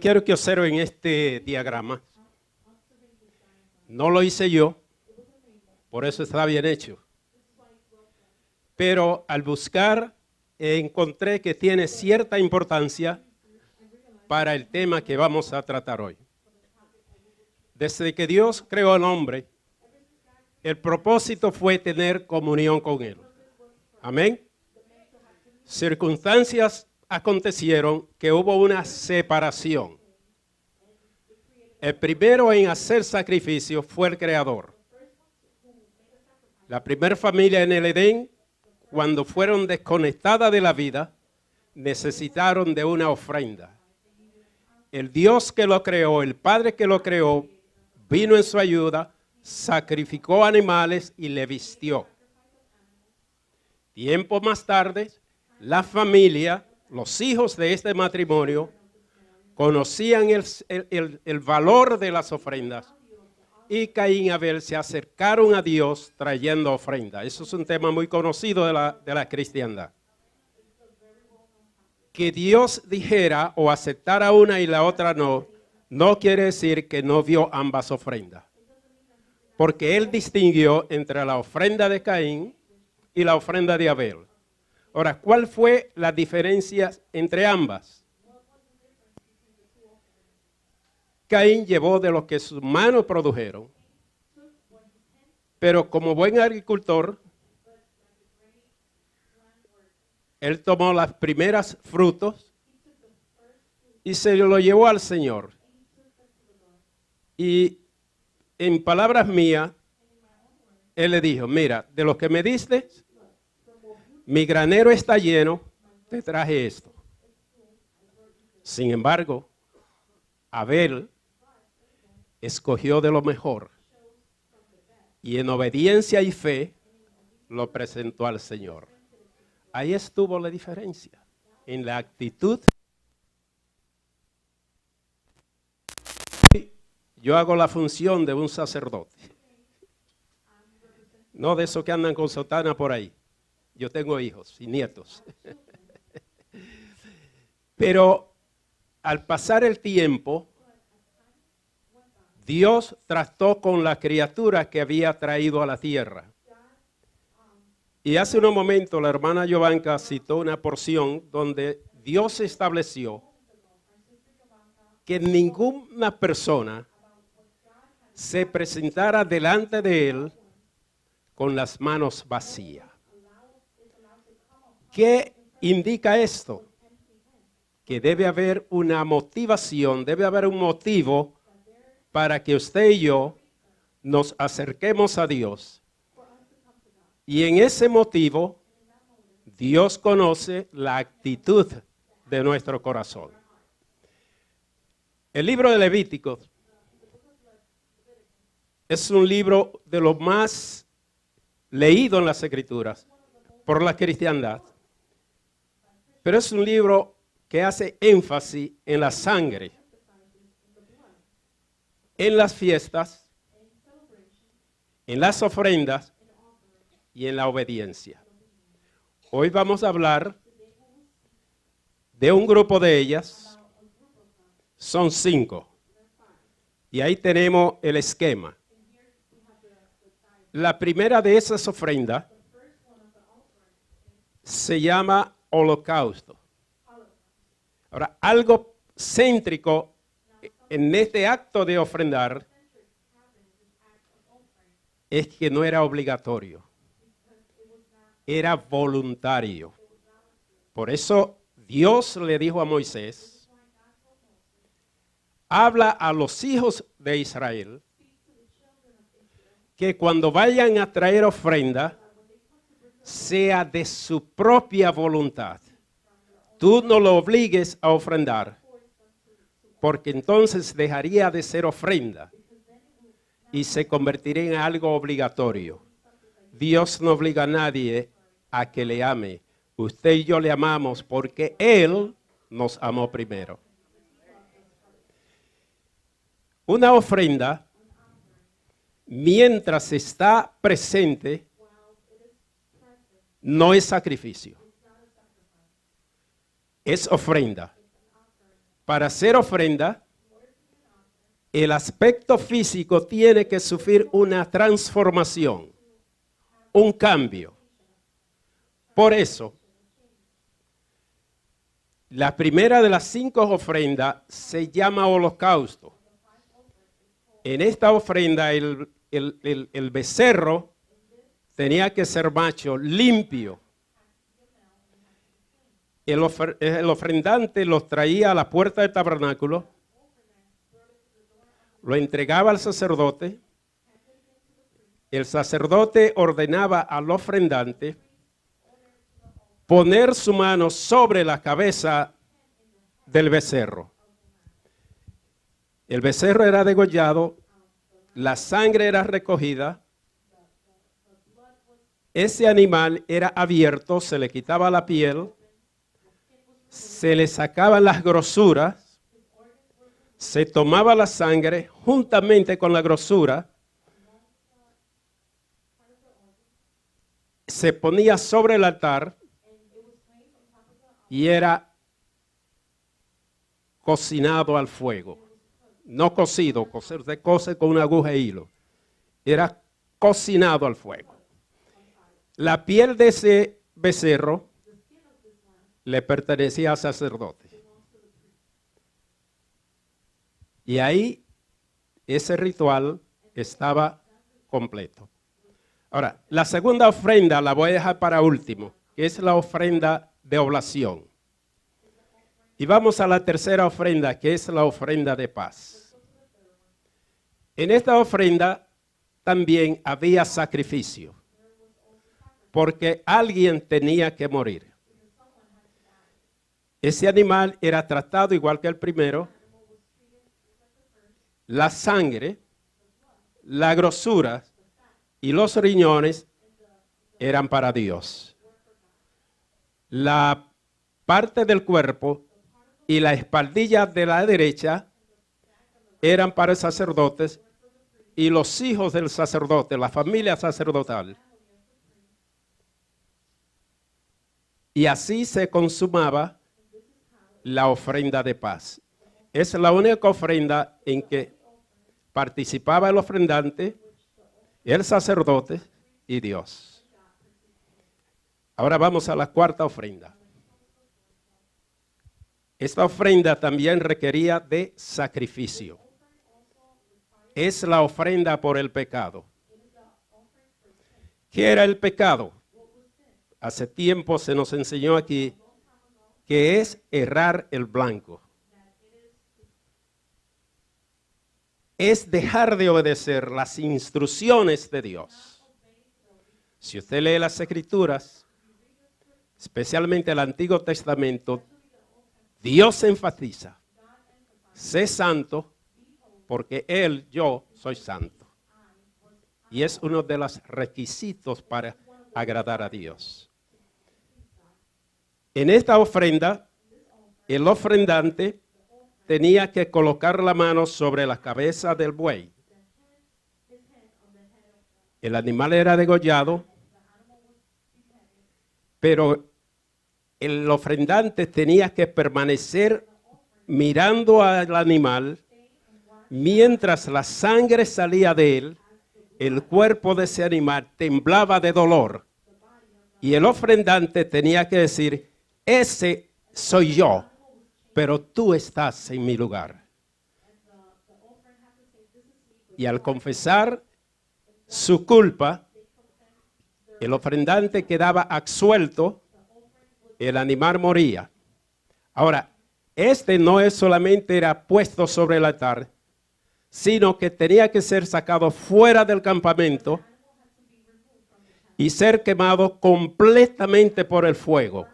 quiero que observen este diagrama. No lo hice yo, por eso está bien hecho. Pero al buscar, encontré que tiene cierta importancia para el tema que vamos a tratar hoy. Desde que Dios creó al hombre, el propósito fue tener comunión con Él. Amén. Circunstancias acontecieron que hubo una separación. El primero en hacer sacrificio fue el Creador. La primera familia en el Edén, cuando fueron desconectadas de la vida, necesitaron de una ofrenda. El Dios que lo creó, el Padre que lo creó, vino en su ayuda, sacrificó animales y le vistió. Tiempo más tarde, la familia, los hijos de este matrimonio, conocían el valor de las ofrendas y Caín y Abel se acercaron a Dios trayendo ofrenda. Eso es un tema muy conocido de la cristiandad. Que Dios dijera o aceptara una y la otra no, no quiere decir que no vio ambas ofrendas. Porque Él distinguió entre la ofrenda de Caín y la ofrenda de Abel. Ahora, ¿cuál fue la diferencia entre ambas? Caín llevó de lo que sus manos produjeron, pero como buen agricultor, él tomó las primeras frutos y se lo llevó al Señor. Y en palabras mías, él le dijo, mira, de lo que me diste, mi granero está lleno, te traje esto. Sin embargo, Abel escogió de lo mejor y en obediencia y fe lo presentó al Señor. Ahí estuvo la diferencia en la actitud. Yo hago la función de un sacerdote, no de esos que andan con sotana por ahí. Yo tengo hijos y nietos. Pero al pasar el tiempo, Dios trató con la criatura que había traído a la tierra. Y hace unos momentos la hermana Giovanca citó una porción donde Dios estableció que ninguna persona se presentara delante de Él con las manos vacías. ¿Qué indica esto? Que debe haber una motivación, debe haber un motivo para que usted y yo nos acerquemos a Dios. Y en ese motivo, Dios conoce la actitud de nuestro corazón. El libro de Levítico es un libro de los más leídos en las Escrituras por la cristiandad. Pero es un libro que hace énfasis en la sangre, en las fiestas, en las ofrendas y en la obediencia. Hoy vamos a hablar de un grupo de ellas. Son 5. Y ahí tenemos el esquema. La primera de esas ofrendas se llama holocausto. Ahora, algo céntrico en este acto de ofrendar es que no era obligatorio, era voluntario. Por eso Dios le dijo a Moisés, habla a los hijos de Israel que cuando vayan a traer ofrenda, sea de su propia voluntad. Tú no lo obligues a ofrendar, porque entonces dejaría de ser ofrenda y se convertiría en algo obligatorio. Dios no obliga a nadie a que le ame. Usted y yo le amamos porque Él nos amó primero. Una ofrenda, mientras está presente, no es sacrificio. Es ofrenda. para hacer ofrenda, el aspecto físico tiene que sufrir una transformación, un cambio. Por eso, la primera de las 5 ofrendas se llama holocausto. En esta ofrenda el becerro tenía que ser macho, limpio. El ofrendante los traía a la puerta del tabernáculo, lo entregaba al sacerdote, el sacerdote ordenaba al ofrendante poner su mano sobre la cabeza del becerro. El becerro era degollado, la sangre era recogida, ese animal era abierto, se le quitaba la piel, se le sacaban las grosuras, se tomaba la sangre juntamente con la grosura, se ponía sobre el altar y era cocinado al fuego. No cocido, se cose con una aguja e hilo. Era cocinado al fuego. La piel de ese becerro le pertenecía al sacerdote. Y ahí ese ritual estaba completo. Ahora, la segunda ofrenda la voy a dejar para último, que es la ofrenda de oblación. Y vamos a la tercera ofrenda, que es la ofrenda de paz. En esta ofrenda también había sacrificio, porque alguien tenía que morir. Ese animal era tratado igual que el primero. La sangre, la grosura y los riñones eran para Dios. La parte del cuerpo y la espaldilla de la derecha eran para el sacerdote y los hijos del sacerdote, la familia sacerdotal. Y así se consumaba la ofrenda de paz. Es la única ofrenda en que participaba el ofrendante, el sacerdote y Dios. Ahora vamos a la cuarta ofrenda. Esta ofrenda también requería de sacrificio. Es la ofrenda por el pecado. ¿Qué era el pecado? Hace tiempo se nos enseñó aquí que es errar el blanco. Es dejar de obedecer las instrucciones de Dios. Si usted lee las Escrituras, especialmente el Antiguo Testamento, Dios enfatiza, sé santo porque yo soy santo. Y es uno de los requisitos para agradar a Dios. En esta ofrenda, el ofrendante tenía que colocar la mano sobre la cabeza del buey. El animal era degollado, pero el ofrendante tenía que permanecer mirando al animal mientras la sangre salía de él. El cuerpo de ese animal temblaba de dolor y el ofrendante tenía que decir: ese soy yo, pero tú estás en mi lugar. Y al confesar su culpa, el ofrendante quedaba absuelto, el animal moría. Ahora, este no es solamente era puesto sobre el altar, sino que tenía que ser sacado fuera del campamento y ser quemado completamente por el fuego.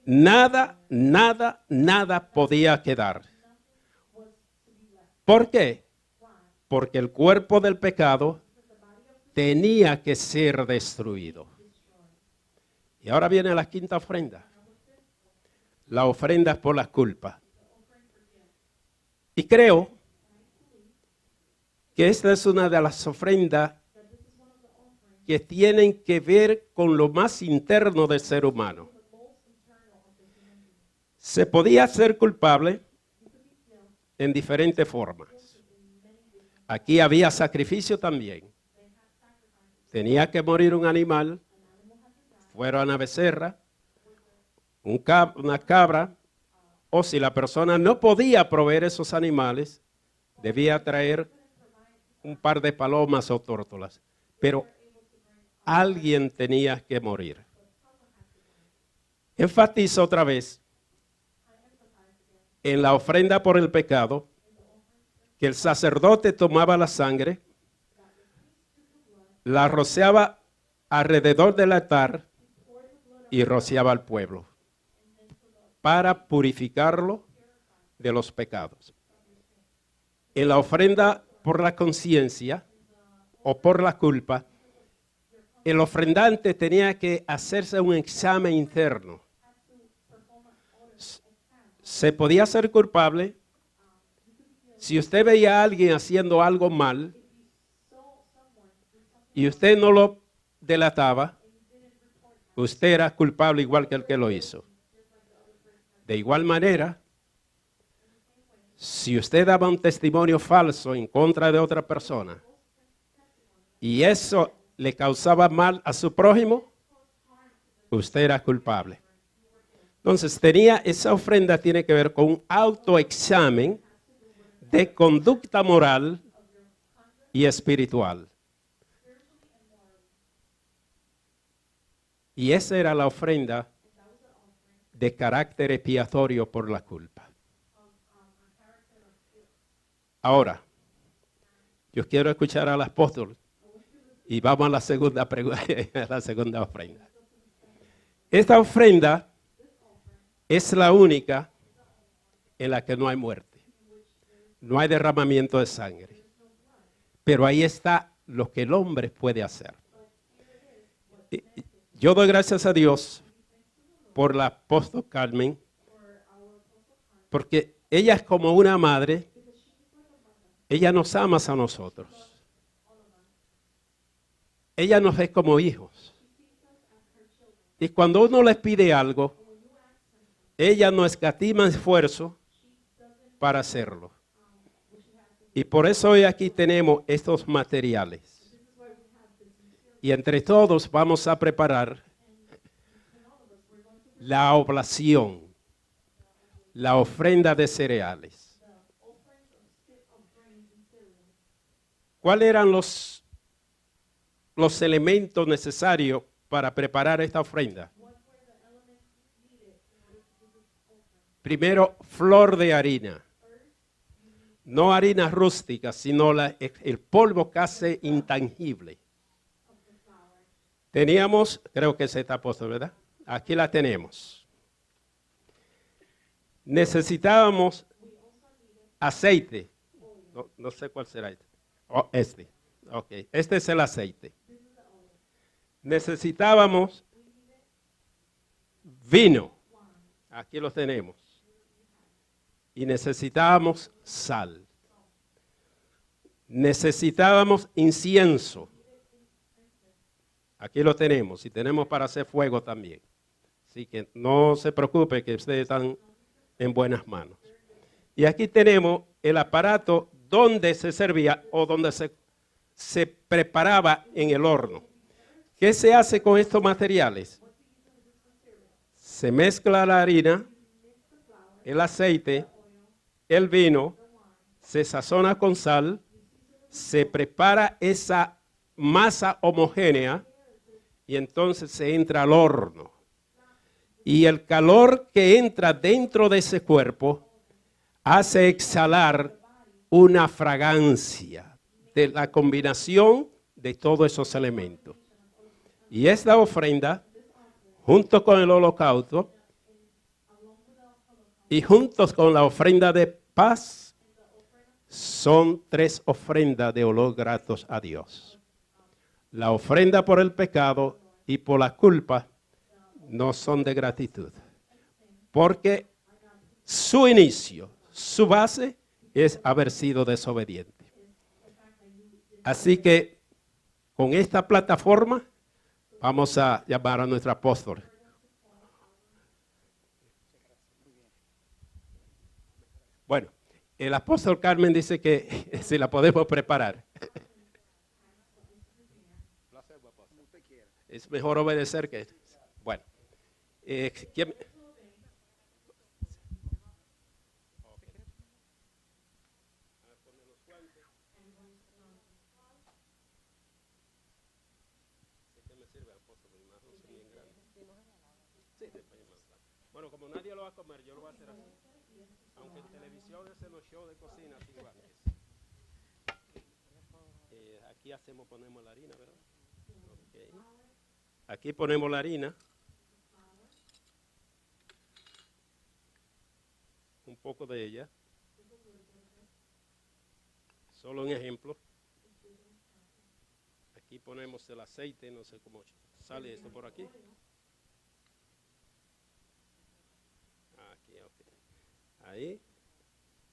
Nada podía quedar. ¿Por qué? Porque el cuerpo del pecado tenía que ser destruido. Y ahora viene la quinta ofrenda. La ofrenda por las culpas. Y creo que esta es una de las ofrendas que tienen que ver con lo más interno del ser humano. Se podía ser culpable en diferentes formas. Aquí había sacrificio también. Tenía que morir un animal, fuera una becerra, una cabra, o si la persona no podía proveer esos animales, debía traer un par de palomas o tórtolas. Pero alguien tenía que morir. Enfatizo otra vez en la ofrenda por el pecado, que el sacerdote tomaba la sangre, la rociaba alrededor del altar y rociaba al pueblo para purificarlo de los pecados. En la ofrenda por la conciencia o por la culpa, el ofrendante tenía que hacerse un examen interno. Se podía ser culpable si usted veía a alguien haciendo algo mal y usted no lo delataba, usted era culpable igual que el que lo hizo. De igual manera, si usted daba un testimonio falso en contra de otra persona y eso le causaba mal a su prójimo, usted era culpable. Entonces, esa ofrenda tiene que ver con un autoexamen de conducta moral y espiritual. Y esa era la ofrenda de carácter expiatorio por la culpa. Ahora, yo quiero escuchar al apóstol y vamos a la segunda pregunta, a la segunda ofrenda. Esta ofrenda es la única en la que no hay muerte, no hay derramamiento de sangre, pero ahí está lo que el hombre puede hacer. Yo doy gracias a Dios por la apóstol Carmen, porque ella es como una madre, ella nos ama a nosotros, ella nos ve como hijos, y cuando uno les pide algo, ella no escatima esfuerzo para hacerlo. Y por eso hoy aquí tenemos estos materiales. Y entre todos vamos a preparar la oblación, la ofrenda de cereales. ¿Cuáles eran los elementos necesarios para preparar esta ofrenda? Primero, flor de harina. No harina rústica, sino el polvo casi intangible. Teníamos, creo que es esta apóstol, ¿verdad? Aquí la tenemos. Necesitábamos aceite. No sé cuál será este. Oh, este. Ok, este es el aceite. Necesitábamos vino. Aquí lo tenemos. Y necesitábamos sal. Necesitábamos incienso. Aquí lo tenemos y tenemos para hacer fuego también. Así que no se preocupe que ustedes están en buenas manos. Y aquí tenemos el aparato donde se servía o donde se preparaba en el horno. ¿Qué se hace con estos materiales? Se mezcla la harina, el aceite, el vino, se sazona con sal, se prepara esa masa homogénea y entonces se entra al horno. Y el calor que entra dentro de ese cuerpo hace exhalar una fragancia de la combinación de todos esos elementos. Y esta ofrenda, junto con el holocausto, y juntos con la ofrenda de paz, son 3 ofrendas de olor gratos a Dios. La ofrenda por el pecado y por la culpa no son de gratitud, porque su inicio, su base es haber sido desobediente. Así que con esta plataforma vamos a llamar a nuestro apóstol. Bueno, El apóstol Carmen dice que si la podemos preparar. Es mejor obedecer que... Bueno. ¿Quién? Bueno, como nadie lo va a comer, yo lo voy a hacer así. Aunque en televisión hacen los shows de cocina igual. Aquí ponemos la harina, ¿verdad? Okay. Aquí ponemos la harina. Un poco de ella. Solo un ejemplo. Aquí ponemos el aceite, no sé cómo sale esto por aquí. Aquí, ok.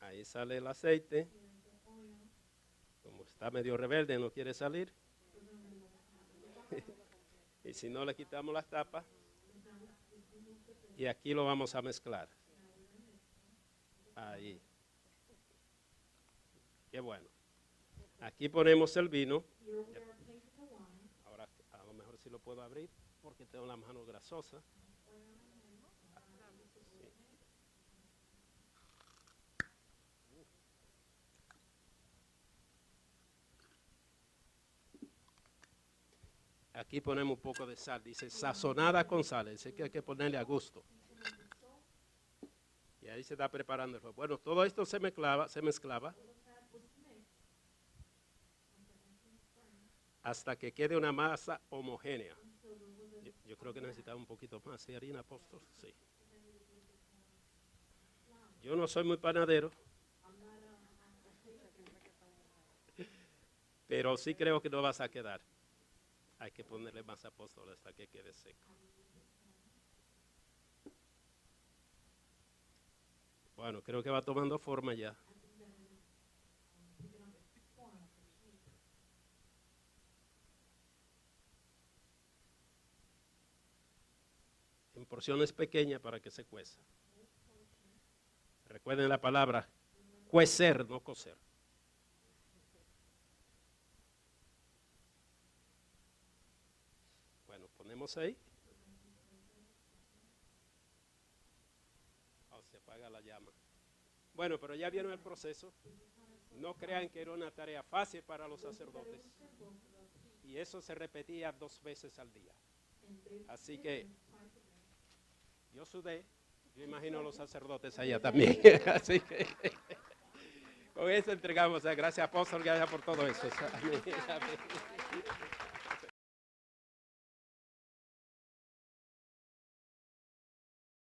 Ahí sale el aceite. Como está medio rebelde, no quiere salir. Y si no, le quitamos las tapas. Y aquí lo vamos a mezclar. Ahí. Qué bueno. Aquí ponemos el vino. Ahora a lo mejor sí lo puedo abrir porque tengo las manos grasosas. Aquí ponemos un poco de sal. Dice sazonada con sal. Dice que hay que ponerle a gusto. Y ahí se está preparando el fuego. Bueno, todo esto se mezclaba hasta que quede una masa homogénea. Yo creo que necesitaba un poquito más. ¿Sí, harina, apóstol? Sí. Yo no soy muy panadero, pero sí creo que no vas a quedar. Hay que ponerle más, apóstol, hasta que quede seco. Bueno, creo que va tomando forma ya. En porciones pequeñas para que se cueza. Recuerden la palabra cuecer, no cocer. Bueno, ponemos ahí. Oh, se apaga la llama. Bueno, pero ya vieron el proceso. No crean que era una tarea fácil para los sacerdotes. Y eso se repetía 2 veces al día. Así que yo sudé. Yo imagino a los sacerdotes allá también. Así que con eso entregamos. Gracias, apóstol, gracias por todo eso. Amén.